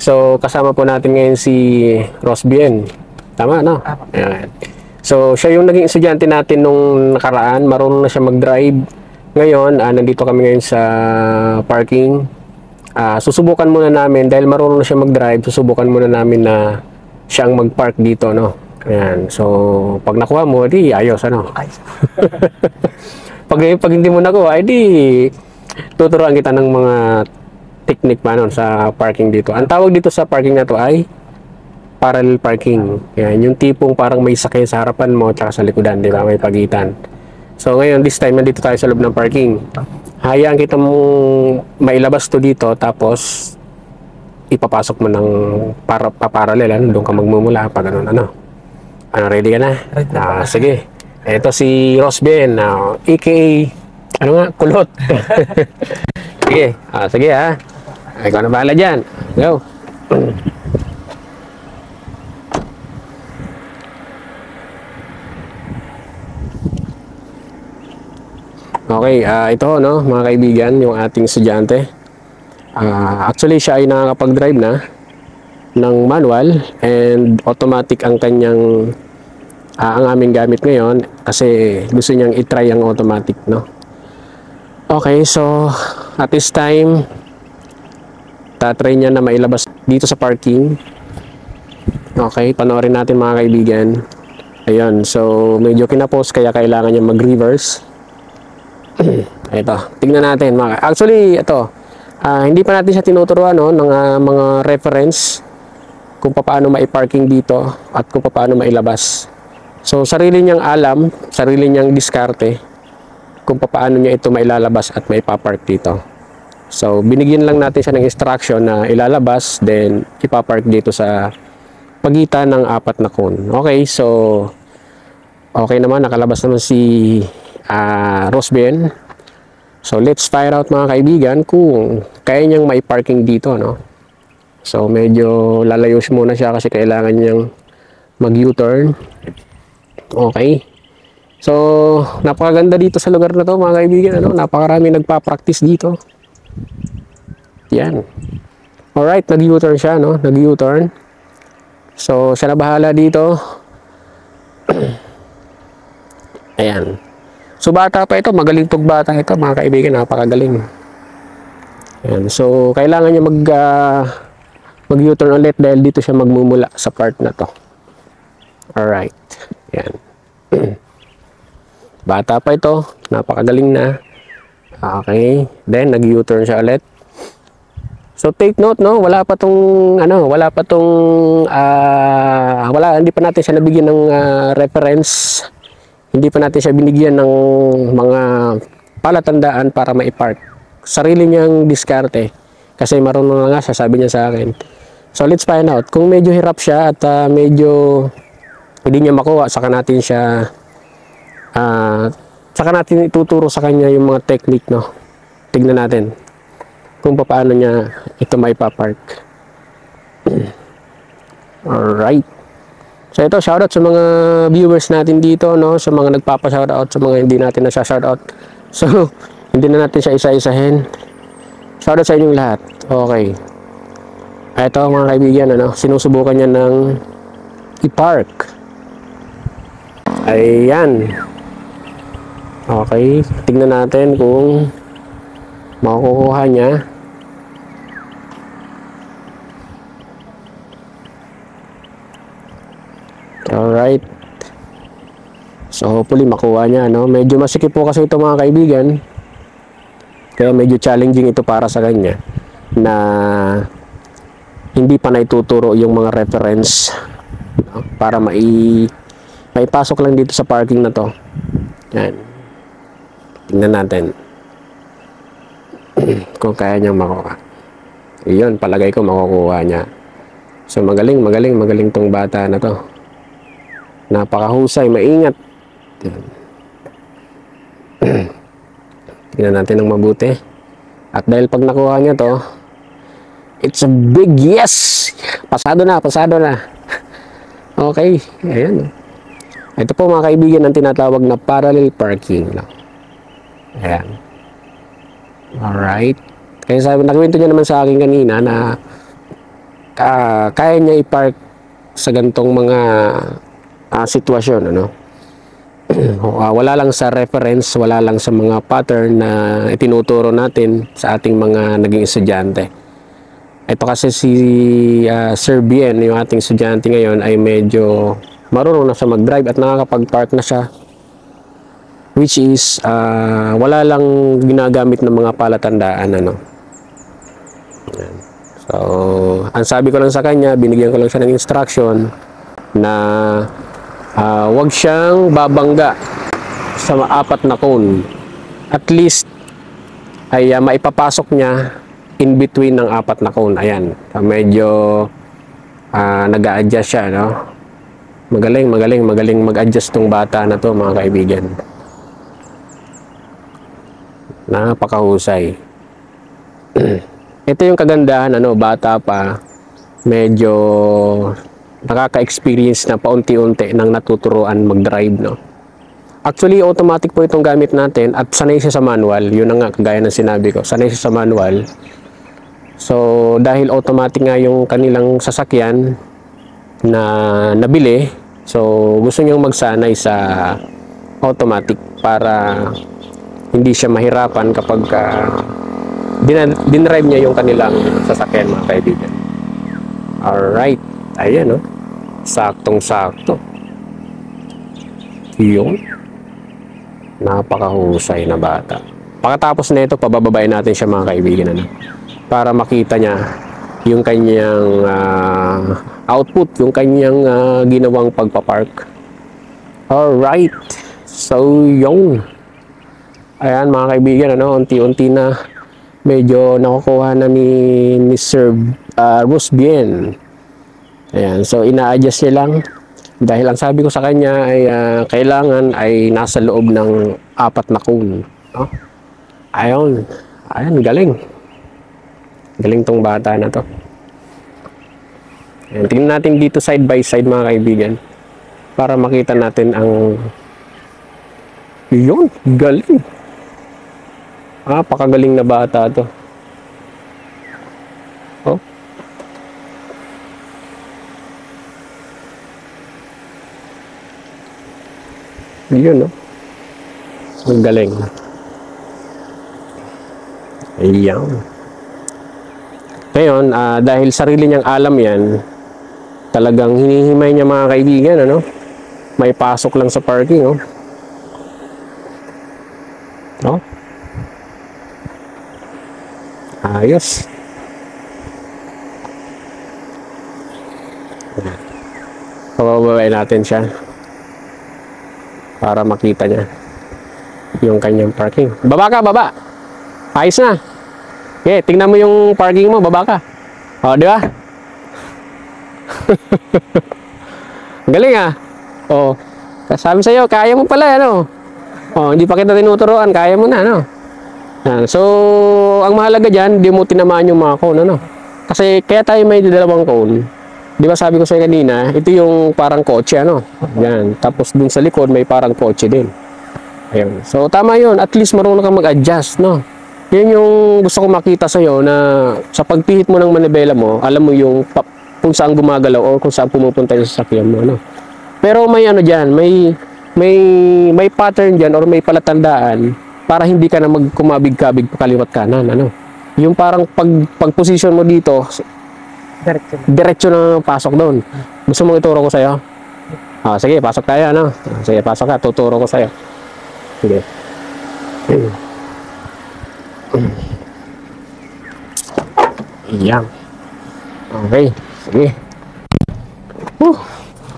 So, kasama po natin ngayon si Rosbien. Tama, no? Ayan. So, siya yung naging estudyante natin nung nakaraan. Marunong na siya mag-drive. Ngayon, nandito kami ngayon sa parking. Susubukan muna namin, dahil marunong na siya mag-drive, susubukan muna namin na siya ang mag-park dito, no? Ayan. So, pag nakuha mo, di ayos, ano? pag hindi mo nakuha, di tuturuan kita ng mga technique pa nun sa parking dito. Ang tawag dito sa parking na to ay parallel parking. Yan, yung tipong parang may sakay sa harapan mo at sa likodan, di ba? May pagitan. So ngayon, this time, nandito tayo sa loob ng parking. Hayaan kita mong mailabas to dito, tapos ipapasok mo ng parallel, ano? Doon ka magmumula, pag ano. Ano, ready ka na? Sige. Ito si Rosbien, aka, ano nga, kulot. Sige, sige ha. Ikaw na bahala dyan. Go. Okay, ito, no, mga kaibigan, yung ating estudyante. Actually, siya ay nakakapag-drive na ng manual and automatic ang kanyang ang aming gamit ngayon kasi gusto niyang i-try ang automatic, no? Okay, so at this time, tatry niya na mailabas dito sa parking. Okay, panoorin natin mga kaibigan. Ayun, so medyo kinapos kaya kailangan niya mag-reverse. Ito, tingnan natin. Actually, ito, hindi pa natin siya tinuturuan, no, ng mga reference kung paano mai-parking dito at kung paano mailabas. So, sarili niyang alam, sarili niyang diskarte kung paano niya ito mailalabas at maipapark dito. So, binigyan lang natin siya ng instruction na ilalabas, then ipapark dito sa pagitan ng 4 na cone. Okay, so okay naman, nakalabas naman si Rosbien. So let's fire out mga kaibigan kung kaya niyang may parking dito, no? So medyo lalayo muna siya kasi kailangan niyang mag U-turn. Okay, so napakaganda dito sa lugar na to mga kaibigan, ano? Napakarami nagpa-practice dito. Yan. Alright, nag U-turn siya, no? Nag U-turn. So siya na bahala dito. Ayan. So bata pa ito, magaling tong batang ito mga kaibigan, napakagaling. Ayan. So kailangan niya mag U-turn ulit dahil dito siya magmumula sa part na to. Alright. Ayan. Bata pa ito, napakagaling na. Okay. Then nag U-turn siya ulit. So take note, no, wala pa tong hindi pa natin siya nabigyan ng reference. Hindi pa natin siya binigyan ng mga palatandaan para ma-park. Sarili niyang diskarte. Kasi marunong na nga siya, sabi niya sa akin. So let's find out. Kung medyo hirap siya at medyo hindi niya makuha, saka natin ituturo sa kanya yung mga technique, no. Tignan natin kung paano niya ito maipapark. Alright. So ito, shoutout sa mga viewers natin dito, no? Sa mga nagpapa-shoutout, sa mga hindi natin na-shoutout. So, hindi na natin siya isa-isahin. Shoutout sa inyong lahat. Okay. Ito mga kaibigan, ano? Sinusubukan niya ng i-park. Ayan. Okay. Tignan natin kung makukuha niya. Alright. So hopefully makuha niya, no? Medyo masikip po kasi ito mga kaibigan. Kaya medyo challenging ito para sa kanya na hindi pa naituturo yung mga reference, no? Para maipasok lang dito sa parking na to. Yan. Tingnan natin kung kaya niyang makuha. Iyon, palagay ko makukuha niya. So magaling tong bata na to. Napakahusay, maingat. Tingnan natin ng mabuti. At dahil pag nakuha niya to, it's a big yes! Pasado na. Okay, ayan. Ito po mga kaibigan ang tinatawag na parallel parking. Ayan. Alright. Kaya sabi, nakwento niya naman sa akin kanina na kaya niya i-park sa gantong mga sitwasyon, ano. Wala lang sa reference, wala lang sa mga pattern na itinuturo natin sa ating mga naging estudyante. Ito kasi si Sir Bien, yung ating estudyante ngayon, ay medyo marunong na siya mag-drive at nakakapag-park na siya, which is wala lang ginagamit ng mga palatandaan, ano. Yan. So, ang sabi ko lang sa kanya, binigyan ko lang siya ng instruction na wag siyang babangga sa apat na cone. At least ay maipapasok niya in between ng apat na cone. Ayan, medyo nag-a-adjust siya, no? Magaling mag-adjust tong bata na to, mga kaibigan. Napakahusay. Ito yung kagandahan, ano, bata pa, medyo nakaka-experience na paunti-unti nang natuturuan mag-drive, no? Actually, automatic po itong gamit natin at sanay siya sa manual. Yun na nga, kagaya ng sinabi ko, sanay siya sa manual. So, dahil automatic nga yung kanilang sasakyan na nabili, so gusto niyang magsanay sa automatic para hindi siya mahirapan kapag dinrive niya yung kanilang sasakyan, mga kaibigan. Alright, ayan, no? Saktong-sakto. Yun. Napakahusay na bata. Pagkatapos na ito, pabababain natin siya, mga kaibigan, ano? Para makita niya yung kanyang output, yung kanyang ginawang pagpapark. Alright. So, yun. Ayan, mga kaibigan, ano? Unti-unti na medyo nakukuha na ni Sir Bien. Ayan, so ina-adjust niya lang dahil ang sabi ko sa kanya ay kailangan ay nasa loob ng apat na cone, no? Ayun, galing tong bata na to. Ayan, tingnan natin dito side by side, mga kaibigan, para makita natin ang yun, galing. Napakagaling na bata to. Oh. Yun, no? Ang galing. Ayan. Ngayon, dahil sarili niyang alam yan, talagang hinihimay niya, mga kaibigan, ano? May pasok lang sa parking, oh. Oh. Ayos. Pabababain natin siya para makita niya yung kanyang parking. Baba ka, baba. Ayos na. Okay, tingnan mo yung parking mo, baba ka. O, di ba? Galing, ah. O, sabi sa'yo, kaya mo pala, ano? O, hindi pa kita tinuturuan, kaya mo na, ano? So, ang mahalaga dyan, di mo tinamaan yung mga cone, ano? Kasi, kaya tayo may dalawang cone. Di ba sabi ko sa'yo kanina, ito yung parang kotse, ano? Yan. Tapos, dun sa likod, may parang kotse din. Ayan. So, tama yun. At least, marunong kang mag-adjust, no? Yan yung gusto ko makita sa'yo na sa pagpihit mo ng manibela mo, alam mo yung kung saan gumagalaw o kung saan pumupunta yung sasakyan mo, ano? Pero may ano dyan, may pattern dyan or may palatandaan para hindi ka na magkumabig-kabig kaliwat kanan, ano? Yung parang pag-position mo dito, diretso na pasok doon. Gusto mong ituro ko sa'yo? Sige, pasok tayo, ano? Sige, pasok ka, tuturo ko sa'yo. Sige. Yan. Okay, sige.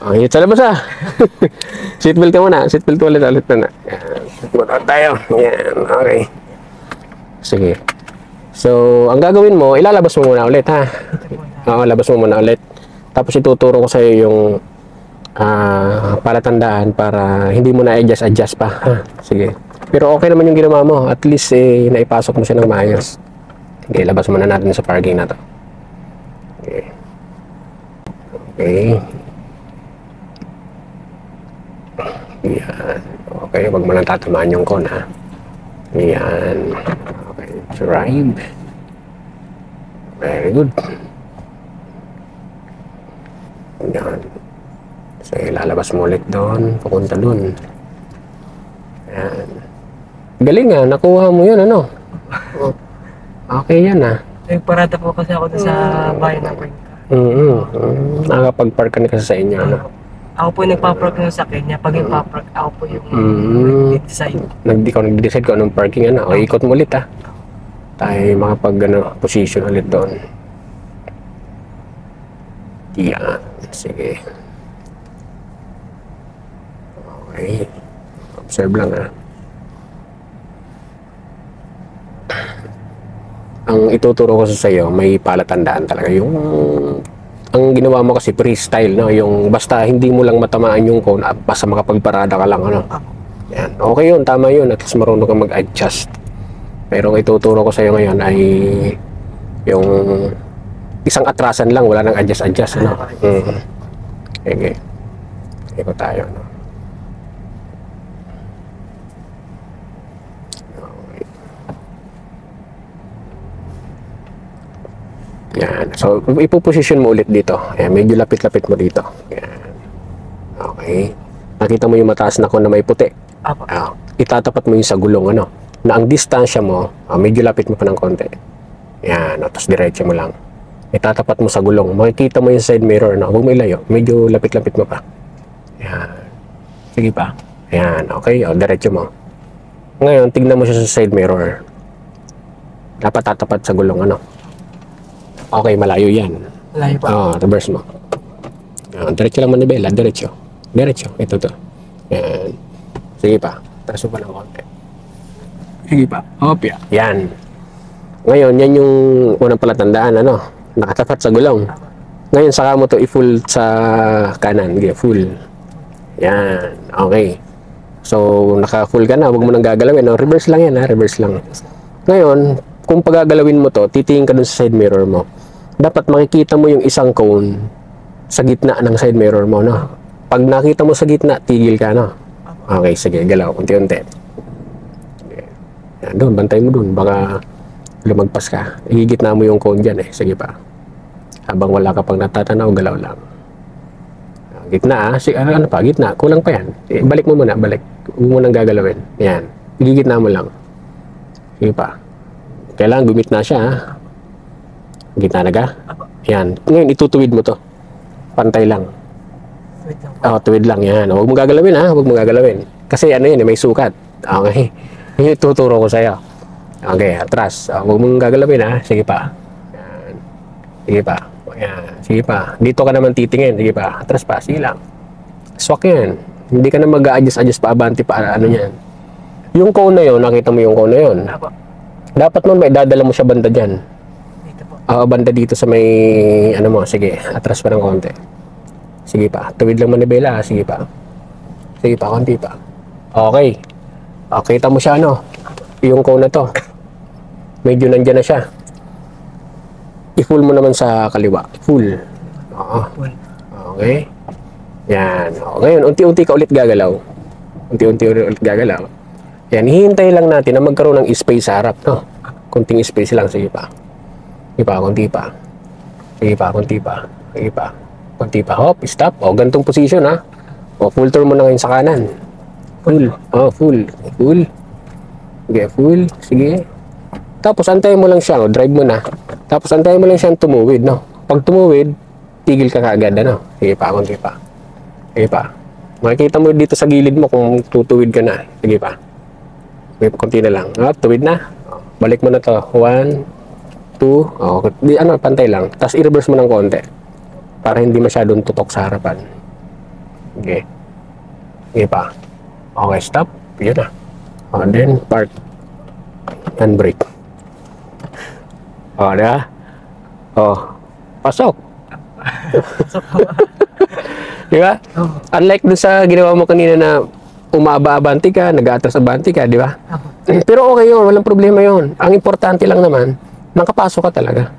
Ayun sa labas, ah. Seatbelt ka muna. Seatbelt ulit na. Yan. Seatbelt tayo. Yan. Okay. Sige. So, ang gagawin mo, ilalabas mo muna ulit, ha? Oo, labas mo muna ulit. Tapos ituturo ko sa iyo yung palatandaan para hindi mo na adjust pa, ha? Sige. Pero okay naman yung ginawa mo. At least, naipasok mo siya ng maayos. Okay, labas muna natin sa parking na to. Okay. Okay. Yan. Okay, wag mo lang tatamaan yung cone, ha? Yan. Okay, drive. Very good. Yan. So, ilalabas mo ulit doon, papunta doon. Yan. Galing nga, nakuha mo yun, ano? Oh, okay yan, ah. Nagparada po kasi ako doon sa bayan ng Cuenca. Nakakapag-park ka na kasi sa inyo, ano? Ako po yung nagpapark ng sakyan niya. Pag ipapark, ako po yung nag-decide. Ikaw nag-decide kung anong parking, ano? O, ikot mo ulit, ah. Tayo makapag, position ulit doon. Yan. Sige. Okay. Observe lang, ah. Ang ituturo ko sa iyo, may palatandaan talaga. Yung ang ginawa mo kasi freestyle, no? Yung basta hindi mo lang matamaan yung cone, basta makapagparada ka lang, ano? Yan. Okay yun, tama yun. At least marunong kang mag-adjust. Pero ang ituturo ko sa iyo ngayon ay yung isang atrasan lang, wala nang adjust, ano? Okay. Iko tayo, no? Yan. So, ipoposition mo ulit dito. Ayan, medyo lapit-lapit mo dito. Yan. Okay. Nakita mo yung mataas na cone na may puti. Apo. Itatapat mo yung sa gulong, ano? Na ang distansya mo, medyo lapit mo pa ng konti. Yan. Tapos diretso mo lang. Itatapat mo sa gulong. Makikita mo yung side mirror, no? Huwag mo ilayo. Medyo lapit-lapit mo pa. Yan. Sige pa. Yan. Okay. O, diretso mo. Ngayon, tignan mo siya sa side mirror. Dapat tatapat sa gulong, ano? Okay, malayo yan. Malayo pa. Reverse mo. Diretso lang manibela, diretso. Diretso, ito to. Yan. Sige pa, traso pa ng konti. Sige pa, opya. Yan. Ngayon, yan yung unang palatandaan, ano? Nakatapat sa gulong. Ngayon, saka mo to i-full sa kanan. Okay, full. Yan, okay. So, naka-full ka na, huwag mo nang gagalawin. No? Reverse lang yan, ha? Reverse lang. Ngayon, kung pagagalawin mo to, titingin ka dun sa side mirror mo. Dapat makikita mo yung isang cone sa gitna ng side mirror mo, no? Pag nakita mo sa gitna, tigil ka, no? Okay, sige, galaw, unti-unti. Yan, doon, bantay mo doon, baka lumagpas ka. Igigitna mo yung cone dyan, eh. Sige pa. Habang wala ka pang natatanaw, galaw lang. Gitna, ano pa, gitna, kulang pa yan. Balik mo muna, balik. Huwag mo nang gagalawin. Yan, igigitna mo lang. Sige pa. Kailangan gumitna siya, ha? Gitna na ka? Yan. Ngayon, itutuwid mo to. Pantay lang. Tuwid lang. Yan. Huwag mo gagalawin, ha? Huwag mo gagalawin. Kasi ano yan, may sukat. Okay. Yung ituturo ko sa'yo. Okay, atras. Huwag mong gagalawin, ha? Sige pa. Yan. Sige pa. Yan. Sige pa. Dito ka naman titingin. Sige pa. Atras pa. Sige lang. Swak yan. Hindi ka na mag-a-adjust pa, abanti pa, ano yan. Yung cone na yun, nakita mo yung cone na yun. Dapat mo may dadala mo siya banda dyan. Banda dito sa may, ano mo, sige, atras pa ng konti. Sige pa, tuwid lang manibela, sige pa. Sige pa, konti pa. Okay. Kita mo siya, ano, yung cone na to. Medyo nandyan na siya. I-full mo naman sa kaliwa. Full. Okay. Yan. Ngayon, unti-unti ka ulit gagalaw. Unti-unti ulit gagalaw. Yan, hihintay lang natin na magkaroon ng space sa harap, no? Kunting space lang, sige pa. Sige pa, konti pa. Sige pa, konti pa. Sige pa. Konti pa. Hop, stop. Gantong position, ha. Full turn mo na ngayon sa kanan. Full. Full. Full. Sige, full. Sige. Tapos, antayin mo lang siya, drive mo na. Tapos, antayin mo lang siyang tumuwid, no? Pag tumuwid, tigil ka kaagad, ano? Sige pa, konti pa. Sige pa. Makikita mo dito sa gilid mo kung tutuwid ka na. Sige pa. Sige, konti na lang. Tuwid na. Balik mo na to. 1, 2, pantay lang. Tapos i-reverse mo ng konti. Para hindi masyadong tutok sa harapan. Okay. Okay pa. Okay, stop. Yun na. Then, park. And brake. Diba? Pasok. Diba? Unlike dun sa ginawa mo kanina na umaaba-abanti ka, nag-atras-abanti ka, di ba? Pero okay yun, walang problema yun. Ang importante lang naman, nakapasok ka talaga.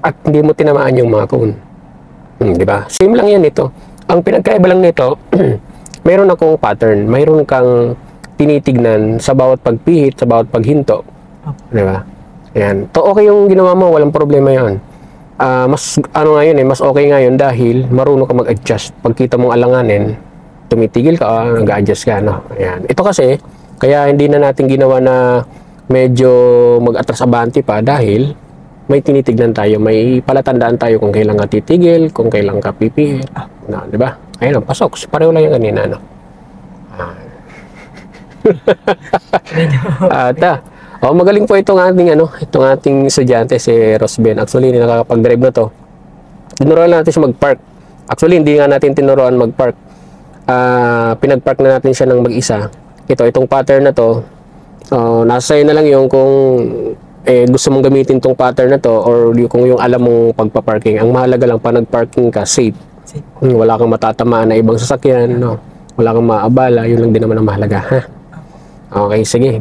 At hindi mo tinamaan yung mga cone. Di ba? Same lang yan ito. Ang pinagkaiba lang nito, mayroon akong pattern. Mayroon kang tinitignan sa bawat pagpihit, sa bawat paghinto. Di ba? Ayan. Okay yung ginawa mo, walang problema yon. mas ano nga yun mas okay nga yun dahil marunong ka mag-adjust. Pagkita mong alanganin, tumitigil ka, nag-adjust ka, no? Ayan. Ito kasi, kaya hindi na natin ginawa na medyo mag-atras abante pa dahil may tinitignan tayo, may palatandaan tayo kung kailan ka titigil, kung kailan ka pipihit. No, di ba? Ayun, pasok. Pareho lang yung kanina, no? Magaling po itong ating estudyante si Rosben. Actually, hindi nakakapag-drive na to. Tinuruan natin siya mag-park. Actually, hindi nga natin tinuruan mag-park. Pinag-park na natin siya ng mag-isa. Itong pattern na to, nasa sa'yo na lang yung kung gusto mong gamitin tong pattern na to or kung yung alam mong pagpa-parking. Ang mahalaga lang pa nag-parking ka, safe. Wala kang matatamaan na ibang sasakyan, no? Wala kang maabala, yun lang din naman ang mahalaga, ha? Okay, sige.